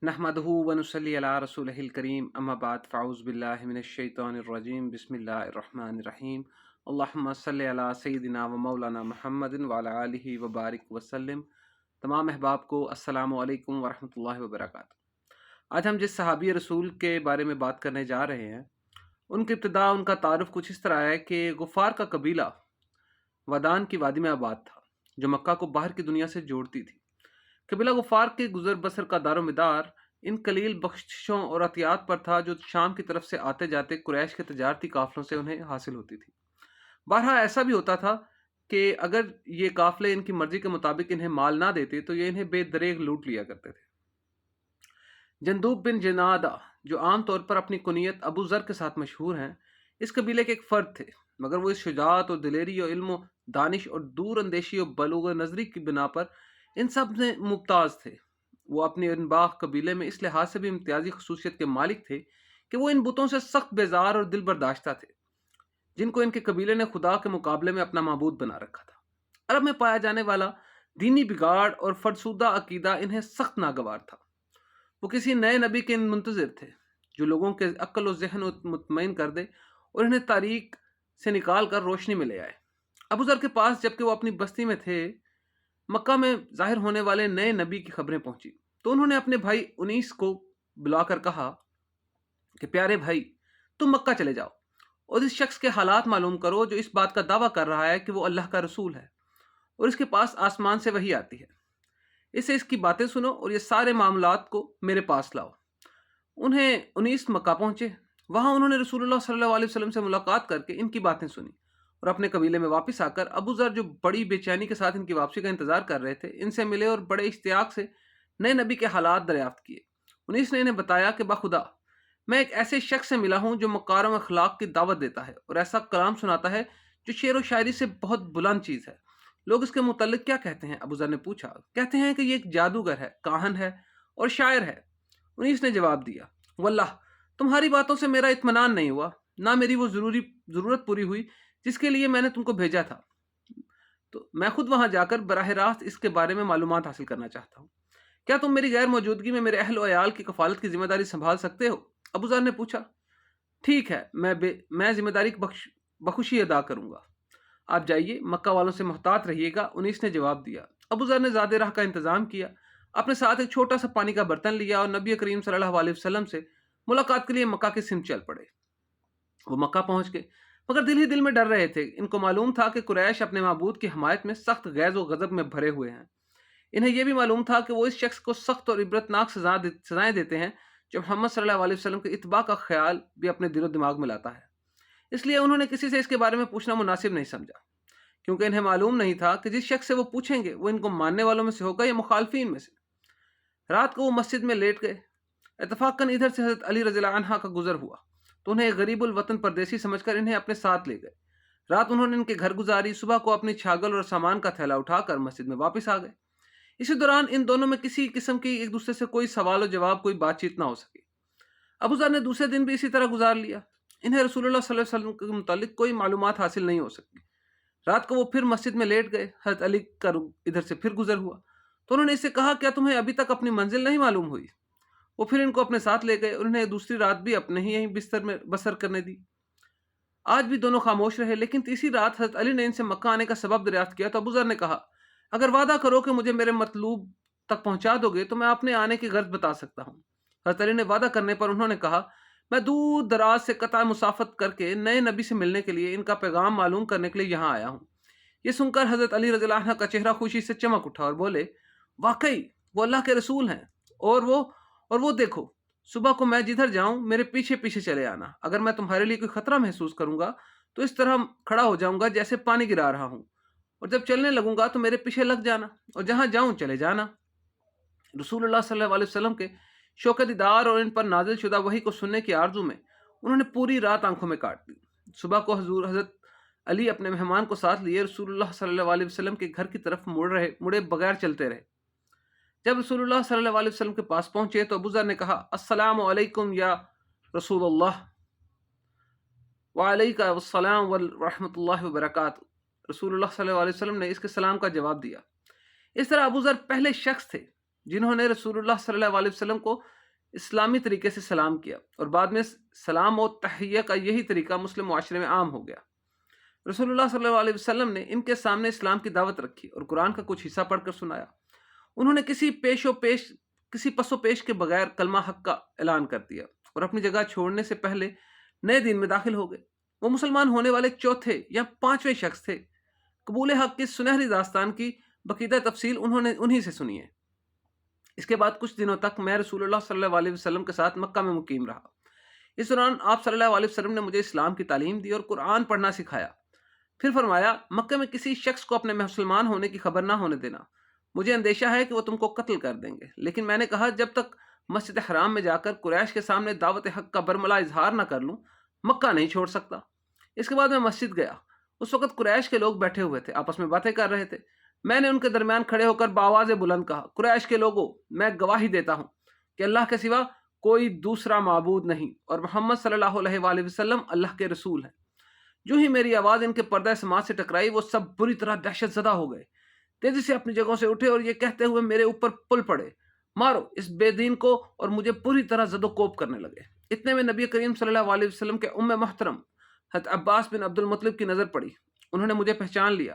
نحمده ونصلي على رسوله الكريم اما بعد فاعوذ بالله من الشیطان الرجیم بسم اللہ الرحمن الرحیم اللہم صلی علی سیدنا و مولانا محمد وعلی آلہ وبارک وسلم۔ تمام احباب کو السلام علیکم ورحمۃ اللہ وبرکاتہ۔ آج ہم جس صحابی رسول کے بارے میں بات کرنے جا رہے ہیں ان کی ابتدا، ان کا تعارف کچھ اس طرح ہے کہ غفار کا قبیلہ ودان کی وادی میں آباد تھا جو مکہ کو باہر کی دنیا سے جوڑتی تھی۔ قبیلہ غفار کے گزر بسر کا دار و مدار ان قلیل بخششوں اور عطیات پر تھا جو شام کی طرف سے آتے جاتے قریش کے تجارتی قافلوں سے انہیں حاصل ہوتی تھی۔ بارہا ایسا بھی ہوتا تھا کہ اگر یہ قافلے ان کی مرضی کے مطابق انہیں مال نہ دیتے تو یہ انہیں بے دریغ لوٹ لیا کرتے تھے۔ جندوب بن جنادہ، جو عام طور پر اپنی کنیت ابو ذر کے ساتھ مشہور ہیں، اس قبیلے کے ایک فرد تھے، مگر وہ اس شجاعت اور دلیری اور علم و دانش اور دور اندیشی اور بلوغ نظری کی بنا پر ان سب سے ممتاز تھے۔ وہ اپنی انباغ قبیلے میں اس لحاظ سے بھی امتیازی خصوصیت کے مالک تھے کہ وہ ان بتوں سے سخت بیزار اور دل برداشتہ تھے جن کو ان کے قبیلے نے خدا کے مقابلے میں اپنا معبود بنا رکھا تھا۔ عرب میں پایا جانے والا دینی بگاڑ اور فرسودہ عقیدہ انہیں سخت ناگوار تھا۔ وہ کسی نئے نبی کے منتظر تھے جو لوگوں کے عقل و ذہن مطمئن کر دے اور انہیں تاریک سے نکال کر روشنی میں لے آئے۔ ابو ذر کے پاس جبکہ وہ اپنی بستی میں تھے، مکہ میں ظاہر ہونے والے نئے نبی کی خبریں پہنچی تو انہوں نے اپنے بھائی انیس کو بلا کر کہا کہ پیارے بھائی، تم مکہ چلے جاؤ اور اس شخص کے حالات معلوم کرو جو اس بات کا دعویٰ کر رہا ہے کہ وہ اللہ کا رسول ہے اور اس کے پاس آسمان سے وحی آتی ہے۔ اسے اس کی باتیں سنو اور یہ سارے معاملات کو میرے پاس لاؤ۔ انہیں انیس مکہ پہنچے۔ وہاں انہوں نے رسول اللہ صلی اللہ علیہ وسلم سے ملاقات کر کے ان کی باتیں سنی اور اپنے قبیلے میں واپس آ کر ابو ذر، جو بڑی بے چینی کے ساتھ ان کی واپسی کا انتظار کر رہے تھے، ان سے ملے اور بڑے اشتیاق سے نئے نبی کے حالات دریافت کیے۔ انیس نے انہیں بتایا کہ بخدا میں ایک ایسے شخص سے ملا ہوں جو مکارم اخلاق کی دعوت دیتا ہے اور ایسا کلام سناتا ہے جو شعر و شاعری سے بہت بلند چیز ہے۔ لوگ اس کے متعلق کیا کہتے ہیں؟ ابو ذر نے پوچھا۔ کہتے ہیں کہ یہ ایک جادوگر ہے، کاہن ہے اور شاعر ہے۔ انیس نے جواب دیا، واللہ تمہاری باتوں سے میرا اطمینان نہیں ہوا، نہ میری وہ ضرورت پوری ہوئی جس کے لیے میں نے تم کو بھیجا تھا، تو میں خود وہاں جا کر براہ راست اس کے بارے میں معلومات حاصل کرنا چاہتا ہوں۔ کیا تم میری غیر موجودگی میں میرے اہل و عیال کی کفالت کی ذمہ داری سنبھال سکتے ہو؟ ابو ذر نے پوچھا، ٹھیک ہے، میں ذمہ داری بخوشی ادا کروں گا، آپ جائیے، مکہ والوں سے محتاط رہیے گا۔ انیس نے جواب دیا۔ ابو ذر نے زاد راہ کا انتظام کیا، اپنے ساتھ ایک چھوٹا سا پانی کا برتن لیا اور نبی کریم صلی اللہ علیہ وسلم سے ملاقات کے لیے مکہ کی سمت چل پڑے۔ وہ مکہ پہنچ گئے مگر دل ہی دل میں ڈر رہے تھے۔ ان کو معلوم تھا کہ قریش اپنے معبود کی حمایت میں سخت غیظ و غضب میں بھرے ہوئے ہیں۔ انہیں یہ بھی معلوم تھا کہ وہ اس شخص کو سخت اور عبرتناک سزائیں دیتے ہیں جو محمد صلی اللہ علیہ وسلم کے اتباع کا خیال بھی اپنے دل و دماغ میں لاتا ہے۔ اس لیے انہوں نے کسی سے اس کے بارے میں پوچھنا مناسب نہیں سمجھا، کیونکہ انہیں معلوم نہیں تھا کہ جس شخص سے وہ پوچھیں گے وہ ان کو ماننے والوں میں سے ہوگا یا مخالفین میں سے۔ رات کو وہ مسجد میں لیٹ گئے۔ اتفاقاً ادھر سے حضرت علی رضی اللہ عنہ کا گزر ہوا تو انہیں ایک غریب الوطن پردیسی سمجھ کر انہیں اپنے ساتھ لے گئے۔ رات انہوں نے ان کے گھر گزاری، صبح کو اپنی چھاگل اور سامان کا تھیلا اٹھا کر مسجد میں واپس آ گئے۔ اسی دوران ان دونوں میں کسی قسم کی ایک دوسرے سے کوئی سوال و جواب، کوئی بات چیت نہ ہو سکی۔ ابو ذر نے دوسرے دن بھی اسی طرح گزار لیا۔ انہیں رسول اللہ صلی اللہ علیہ وسلم کے متعلق کوئی معلومات حاصل نہیں ہو سکی۔ رات کو وہ پھر مسجد میں لیٹ گئے۔ حضرت علی کا ادھر سے پھر گزر ہوا تو انہوں نے اس سے کہا، کیا تمہیں ابھی تک اپنی منزل نہیں معلوم ہوئی؟ وہ پھر ان کو اپنے ساتھ لے گئے اور انہیں دوسری رات بھی اپنے ہی یہیں بستر میں بسر کرنے دی۔ آج بھی دونوں خاموش رہے، لیکن تیسری رات حضرت علی نے ان سے مکہ آنے کا سبب دریافت کیا تو ابو ذر نے کہا، اگر وعدہ کرو کہ مجھے میرے مطلوب تک پہنچا دو گے تو میں اپنے آنے کی غرض بتا سکتا ہوں۔ حضرت علی نے وعدہ کرنے پر انہوں نے کہا، میں دور دراز سے قطع مسافت کر کے نئے نبی سے ملنے کے لیے ان کا پیغام معلوم کرنے کے لیے یہاں آیا ہوں۔ یہ سن کر حضرت علی رضی اللہ عنہ کا چہرہ خوشی سے چمک اٹھا اور بولے، واقعی وہ اللہ کے رسول ہیں، اور وہ دیکھو، صبح کو میں جدھر جاؤں میرے پیچھے پیچھے چلے آنا۔ اگر میں تمہارے لیے کوئی خطرہ محسوس کروں گا تو اس طرح کھڑا ہو جاؤں گا جیسے پانی گرا رہا ہوں، اور جب چلنے لگوں گا تو میرے پیچھے لگ جانا اور جہاں جاؤں چلے جانا۔ رسول اللہ صلی اللہ علیہ وسلم کے شوق دیدار اور ان پر نازل شدہ وحی کو سننے کی آرزو میں انہوں نے پوری رات آنکھوں میں کاٹ دی۔ صبح کو حضرت علی اپنے مہمان کو ساتھ لیے رسول اللہ صلی اللہ علیہ وسلم کے گھر کی طرف مڑے بغیر چلتے رہے۔ جب رسول اللہ صلی اللہ علیہ وسلم کے پاس پہنچے تو ابو ذر نے کہا، السلام علیکم یا رسول اللہ۔ وعلیکم السلام ورحمۃ اللہ وبرکاتہ۔ رسول اللہ صلی اللہ علیہ وسلم نے اس کے سلام کا جواب دیا۔ اس طرح ابو ذر پہلے شخص تھے جنہوں نے رسول اللہ صلی اللہ علیہ وسلم کو اسلامی طریقے سے سلام کیا، اور بعد میں سلام و تحیہ کا یہی طریقہ مسلم معاشرے میں عام ہو گیا۔ رسول اللہ صلی اللہ علیہ وسلم نے ان کے سامنے اسلام کی دعوت رکھی اور قرآن کا کچھ حصہ پڑھ کر سنایا۔ انہوں نے کسی پس و پیش کے بغیر کلمہ حق کا اعلان کر دیا اور اپنی جگہ چھوڑنے سے پہلے نئے دین میں داخل ہو گئے۔ وہ مسلمان ہونے والے چوتھے یا پانچویں شخص تھے۔ قبول حق کی سنہری داستان کی باقاعدہ تفصیل انہی سے سنی ہے۔ اس کے بعد کچھ دنوں تک میں رسول اللہ صلی اللہ علیہ وسلم کے ساتھ مکہ میں مقیم رہا۔ اس دوران آپ صلی اللہ علیہ وسلم نے مجھے اسلام کی تعلیم دی اور قرآن پڑھنا سکھایا۔ پھر فرمایا، مکہ میں کسی شخص کو اپنے مسلمان ہونے کی خبر نہ ہونے دینا، مجھے اندیشہ ہے کہ وہ تم کو قتل کر دیں گے۔ لیکن میں نے کہا، جب تک مسجد حرام میں جا کر قریش کے سامنے دعوت حق کا برملا اظہار نہ کر لوں، مکہ نہیں چھوڑ سکتا۔ اس کے بعد میں مسجد گیا۔ اس وقت قریش کے لوگ بیٹھے ہوئے تھے، آپس میں باتیں کر رہے تھے۔ میں نے ان کے درمیان کھڑے ہو کر بآواز بلند کہا، قریش کے لوگوں، میں گواہی دیتا ہوں کہ اللہ کے سوا کوئی دوسرا معبود نہیں، اور محمد صلی اللہ علیہ وآلہ وسلم اللہ کے رسول ہیں۔ جو ہی میری آواز ان کے پردہ سماعت سے ٹکرائی، وہ سب بری طرح دہشت زدہ ہو گئے، تیزی سے اپنی جگہوں سے اٹھے اور یہ کہتے ہوئے میرے اوپر پل پڑے، مارو اس بے دین کو، اور مجھے پوری طرح زد و کوب کرنے لگے۔ اتنے میں نبی کریم صلی اللہ علیہ وسلم کے ام محترم حضرت عباس بن عبد المطلب کی نظر پڑی۔ انہوں نے مجھے پہچان لیا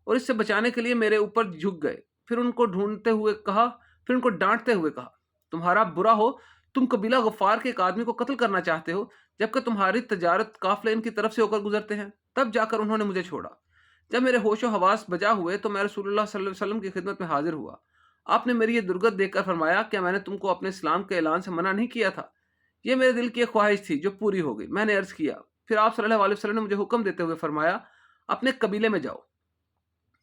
اور اس سے بچانے کے لیے میرے اوپر جھک گئے۔ پھر ان کو ڈانٹتے ہوئے کہا، تمہارا برا ہو، تم قبیلہ غفار کے ایک آدمی کو قتل کرنا چاہتے ہو، جبکہ تمہاری تجارت قافلے ان کی طرف سے ہو کر گزرتے ہیں۔ تب جا کر انہوں نے مجھے چھوڑا۔ جب میرے ہوش و حواس بجا ہوئے تو میں رسول اللہ صلی اللہ علیہ وسلم کی خدمت میں حاضر ہوا۔ آپ نے میری یہ درگت دیکھ کر فرمایا، کیا میں نے تم کو اپنے اسلام کے اعلان سے منع نہیں کیا تھا؟ یہ میرے دل کی ایک خواہش تھی جو پوری ہو گئی۔ میں نے عرض کیا۔ پھر آپ صلی اللہ علیہ وسلم نے مجھے حکم دیتے ہوئے فرمایا، اپنے قبیلے میں جاؤ،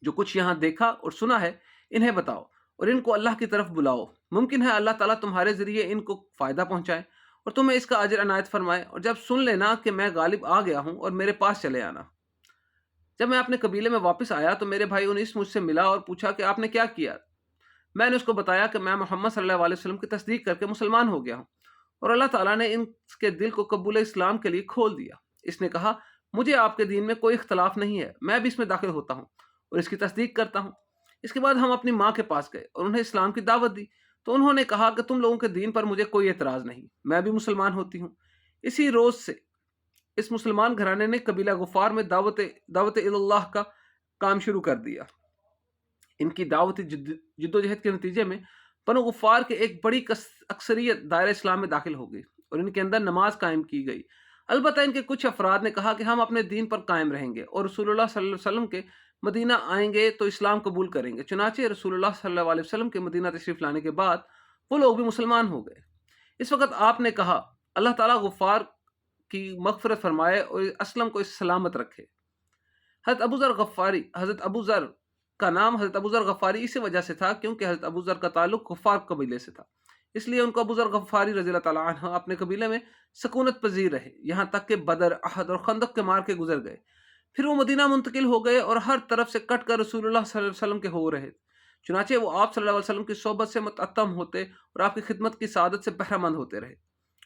جو کچھ یہاں دیکھا اور سنا ہے انہیں بتاؤ اور ان کو اللہ کی طرف بلاؤ۔ ممکن ہے اللہ تعالیٰ تمہارے ذریعے ان کو فائدہ پہنچائے اور تمہیں اس کا اجر عنایت فرمائے، اور جب سن لینا کہ میں غالب آ گیا ہوں اور میرے پاس چلے آنا۔ جب میں اپنے قبیلے میں واپس آیا تو میرے بھائی انیس مجھ سے ملا اور پوچھا کہ آپ نے کیا کیا؟ میں نے اس کو بتایا کہ میں محمد صلی اللہ علیہ وسلم کی تصدیق کر کے مسلمان ہو گیا ہوں، اور اللہ تعالیٰ نے ان کے دل کو قبول اسلام کے لیے کھول دیا۔ اس نے کہا، مجھے آپ کے دین میں کوئی اختلاف نہیں ہے، میں بھی اس میں داخل ہوتا ہوں اور اس کی تصدیق کرتا ہوں۔ اس کے بعد ہم اپنی ماں کے پاس گئے اور انہیں اسلام کی دعوت دی، تو انہوں نے کہا کہ تم لوگوں کے دین پر مجھے کوئی اعتراض نہیں، میں بھی مسلمان ہوتی ہوں۔ اسی روز سے اس مسلمان گھرانے نے قبیلہ غفار میں دعوت اللہ کا کام شروع کر دیا۔ ان کی دعوتی جدوجہد کے نتیجے میں بنو غفار کے ایک بڑی اکثریت دائرہ اسلام میں داخل ہو گئی اور ان کے اندر نماز قائم کی گئی۔ البتہ ان کے کچھ افراد نے کہا کہ ہم اپنے دین پر قائم رہیں گے اور رسول اللہ صلی اللہ علیہ وسلم کے مدینہ آئیں گے تو اسلام قبول کریں گے۔ چنانچہ رسول اللہ صلی اللہ علیہ وسلم کے مدینہ تشریف لانے کے بعد وہ لوگ بھی مسلمان ہو گئے۔ اس وقت آپ نے کہا، اللہ تعالیٰ غفار کی مغفرت فرمائے اور اسلم کو اس سلامت رکھے۔ حضرت ابو ذر کا نام حضرت ابو ذر غفاری اسی وجہ سے تھا کیونکہ حضرت ابو ذر کا تعلق غفار قبیلے سے تھا، اس لیے ان کو ابو ذر غفاری رضی اللہ تعالیٰ عنہ اپنے قبیلے میں سکونت پذیر رہے، یہاں تک کہ بدر، احد اور خندق کے مار کے گزر گئے۔ پھر وہ مدینہ منتقل ہو گئے اور ہر طرف سے کٹ کر رسول اللہ صلی اللہ علیہ وسلم کے ہو رہے۔ چنانچہ وہ آپ صلی اللہ علیہ وسلم کی صحبت سے متعتم ہوتے اور آپ کی خدمت کی سعادت سے بہرہ مند ہوتے رہے۔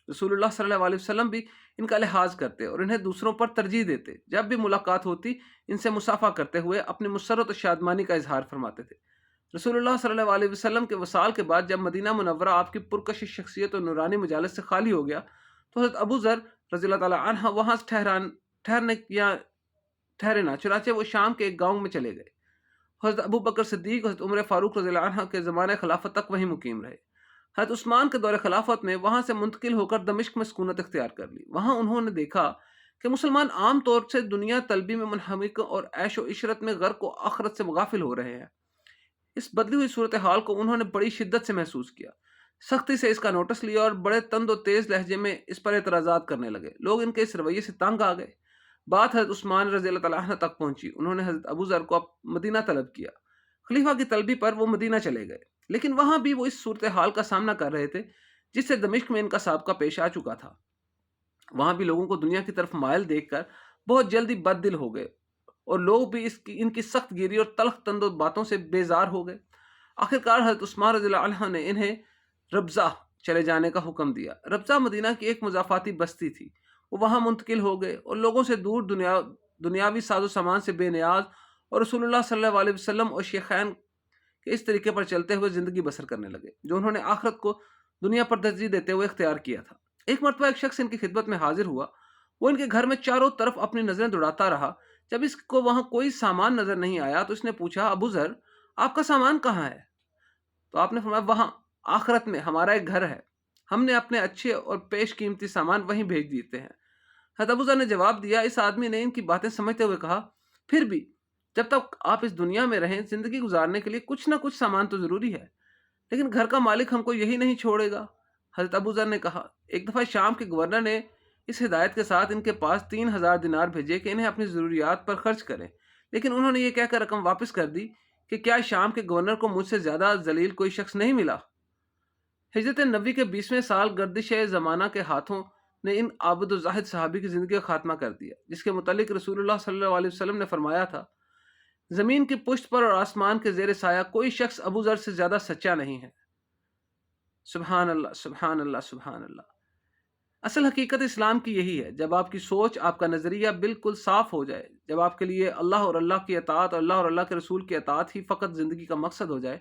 رسول اللہ صلی اللہ علیہ وسلم بھی ان کا لحاظ کرتے اور انہیں دوسروں پر ترجیح دیتے۔ جب بھی ملاقات ہوتی ان سے مصافحہ کرتے ہوئے اپنی مسرت و شادمانی کا اظہار فرماتے تھے۔ رسول اللہ صلی اللہ علیہ وسلم کے وصال کے بعد جب مدینہ منورہ آپ کی پرکشش شخصیت اور نورانی مجالس سے خالی ہو گیا تو حضرت ابو ذر رضی اللہ تعالیٰ عنہ وہاں ٹھہرے نہ، چنانچہ وہ شام کے ایک گاؤں میں چلے گئے۔ حضرت ابو بکر صدیق اور حضرت عمر فاروق رضی اللہ عنہ کے زمانہ خلافت تک وہیں مقیم رہے۔ حضرت عثمان کے دور خلافت میں وہاں سے منتقل ہو کر دمشق میں سکونت اختیار کر لی۔ وہاں انہوں نے دیکھا کہ مسلمان عام طور سے دنیا طلبی میں منہمک اور عیش و عشرت میں غرق و آخرت سے غافل ہو رہے ہیں۔ اس بدلی ہوئی صورتحال کو انہوں نے بڑی شدت سے محسوس کیا، سختی سے اس کا نوٹس لیا اور بڑے تند و تیز لہجے میں اس پر اعتراضات کرنے لگے۔ لوگ ان کے اس رویے سے تنگ آ گئے۔ بات حضرت عثمان رضی اللہ تعالیٰ عنہ تک پہنچی۔ انہوں نے حضرت ابو ذر کو مدینہ طلب کیا۔ خلیفہ کی طلبی پر وہ مدینہ چلے گئے، لیکن وہاں بھی وہ اس صورتحال کا سامنا کر رہے تھے جس سے دمشق میں ان کا سابقہ پیش آ چکا تھا۔ وہاں بھی لوگوں کو دنیا کی طرف مائل دیکھ کر بہت جلدی بد دل ہو گئے اور لوگ بھی ان کی سخت گیری اور تلخ تند باتوں سے بیزار ہو گئے۔ آخرکار حضرت عثمان رضی اللہ عنہ نے انہیں ربضہ چلے جانے کا حکم دیا۔ ربضہ مدینہ کی ایک مضافاتی بستی تھی۔ وہ وہاں منتقل ہو گئے اور لوگوں سے دور دنیاوی ساز و سامان سے بے نیاز اور رسول اللہ صلی اللہ علیہ وسلم اور شیخین کہ اس طریقے پر چلتے ہوئے زندگی بسر کرنے لگے جو انہوں نے آخرت کو دنیا پر ترجیح دیتے ہوئے اختیار کیا تھا۔ ایک مرتبہ ایک شخص ان کی خدمت میں حاضر ہوا۔ وہ ان کے گھر میں چاروں طرف اپنی نظریں دوڑاتا رہا۔ جب اس کو وہاں کوئی سامان نظر نہیں آیا تو اس نے پوچھا، ابو ذر آپ کا سامان کہاں ہے؟ تو آپ نے فرمایا، وہاں آخرت میں ہمارا ایک گھر ہے، ہم نے اپنے اچھے اور پیش قیمتی سامان وہیں بھیج دیتے ہیں۔ حضرت ابو ذر نے جواب دیا، اس آدمی نے ان کی باتیں سمجھتے ہوئے کہا، پھر بھی جب تک آپ اس دنیا میں رہیں زندگی گزارنے کے لیے کچھ نہ کچھ سامان تو ضروری ہے، لیکن گھر کا مالک ہم کو یہی نہیں چھوڑے گا۔ حضرت ابو ذر نے کہا، ایک دفعہ شام کے گورنر نے اس ہدایت کے ساتھ ان کے پاس 3000 دینار بھیجے کہ انہیں اپنی ضروریات پر خرچ کریں، لیکن انہوں نے یہ کہہ کر رقم واپس کر دی کہ کیا شام کے گورنر کو مجھ سے زیادہ ذلیل کوئی شخص نہیں ملا؟ ہجرت نبوی کے 20ویں سال گردش زمانہ کے ہاتھوں نے ان عابد و زاہد صحابی کی زندگی کا خاتمہ کر دیا، جس کے متعلق رسول اللہ صلی اللہ علیہ وسلم نے فرمایا تھا، زمین کی پشت پر اور آسمان کے زیر سایہ کوئی شخص ابو ذر سے زیادہ سچا نہیں ہے۔ سبحان اللہ، سبحان اللہ، سبحان اللہ۔ اصل حقیقت اسلام کی یہی ہے، جب آپ کی سوچ، آپ کا نظریہ بالکل صاف ہو جائے، جب آپ کے لیے اللہ اور اللہ کی اطاعت اور اللہ کے رسول کی اطاعت ہی فقط زندگی کا مقصد ہو جائے،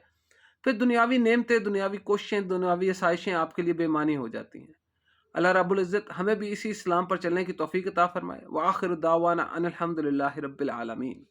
پھر دنیاوی نعمتیں، دنیاوی کوششیں، دنیاوی آسائشیں آپ کے لیے بے معنی ہو جاتی ہیں۔ اللہ رب العزت ہمیں بھی اسی اسلام پر چلنے کی توفیق عطا فرمائے۔ وآخر دعوانا ان الحمد للہ رب العالمین۔